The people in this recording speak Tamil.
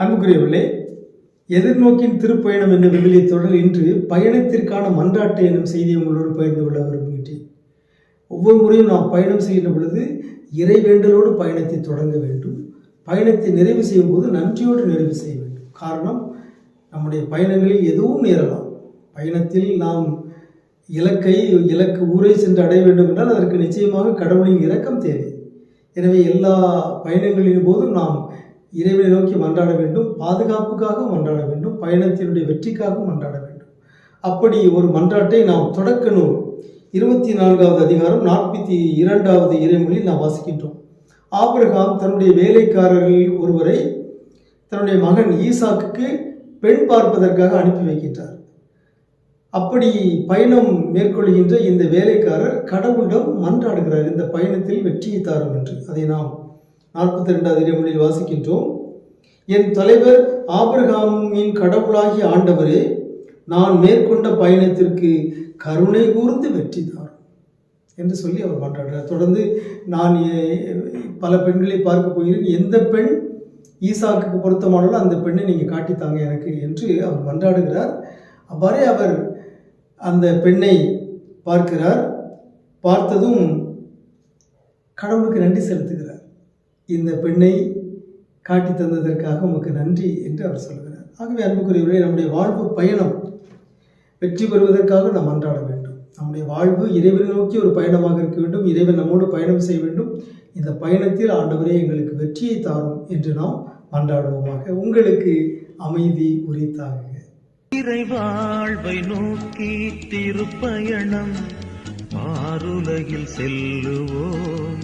அன்புக்குரியவர்களே, எதிர்நோக்கின் திருப்பயணம் என்ற விவிலிய தொடர் இன்று பயணத்திற்கான மன்றாட்டு எனும் செய்தியை உங்களோடு பகிர்ந்து கொள்ள விரும்புகின்றேன். ஒவ்வொரு முறையும் நாம் பயணம் செய்கின்ற பொழுது இறைவேண்டலோடு பயணத்தை தொடங்க வேண்டும். பயணத்தை நிறைவு செய்யும் போது நன்றியோடு நிறைவு செய்ய வேண்டும். காரணம், நம்முடைய பயணங்களில் எதுவும் நேரலாம். பயணத்தில் நாம் இலக்கு ஊரை சென்று அடைய வேண்டும் என்றால் அதற்கு நிச்சயமாக கடவுளின் இரக்கம் தேவை. எனவே எல்லா பயணங்களின் போதும் நாம் இறைவனை நோக்கி மன்றாட வேண்டும், பாதுகாப்புக்காக மன்றாட வேண்டும், பயணத்தினுடைய வெற்றிக்காக மன்றாட வேண்டும். அப்படி ஒரு மன்றாட்டை நாம் தொடக்க நூல் 24வது அதிகாரம் 42வது இறைமொழியில் நாம் வாசிக்கின்றோம். ஆபிரகாம் தன்னுடைய வேலைக்காரர்களில் ஒருவரை தன்னுடைய மகன் ஈசாக்குக்கு பெண் பார்ப்பதற்காக அனுப்பி வைக்கின்றார். அப்படி பயணம் மேற்கொள்கின்ற இந்த வேலைக்காரர் கடவுளிடம் மன்றாடுகிறார், இந்த பயணத்தில் வெற்றியை தாரும் என்று. அதை நாம் 42வது இறைமொழியில் வாசிக்கின்றோம். என் தலைவர் ஆபிரகாமின் கடவுளாகிய ஆண்டவரே, நான் மேற்கொண்ட பயணத்திற்கு கருணை கூர்ந்து வெற்றி தாரும் என்று சொல்லி அவர் மன்றாடுகிறார். தொடர்ந்து, நான் பல பெண்களை பார்க்க போகிறேன், எந்த பெண் ஈசாக்குக்கு பொருத்தமானாலும் அந்த பெண்ணை நீங்கள் காட்டித்தாங்க எனக்கு என்று அவர் மன்றாடுகிறார். அவ்வாறே அவர் அந்த பெண்ணை பார்க்கிறார். பார்த்ததும் கடவுளுக்கு நன்றி செலுத்துகிறார். இந்த பெண்ணை காட்டி தந்ததற்காக உமக்கு நன்றி என்று அவர் சொல்கிறார். ஆகவே அன்புக்குரியவர்களே, நம்முடைய வாழ்வு பயணம் வெற்றி பெறுவதற்காக நாம் மன்றாட வேண்டும். நம்முடைய வாழ்வு இறைவனை நோக்கி ஒரு பயணமாக இருக்க வேண்டும். இறைவன் நம்மோடு பயணம் செய்ய வேண்டும். இந்த பயணத்தில் ஆண்டவரே எங்களுக்கு வெற்றியை தாரும் என்று நாம் மன்றாடுவோமாக. உங்களுக்கு அமைதி உரித்தாக. இறைவாழ்வை நோக்கி திருப்பயணம் மாறுலகில் செல்லுவோம்.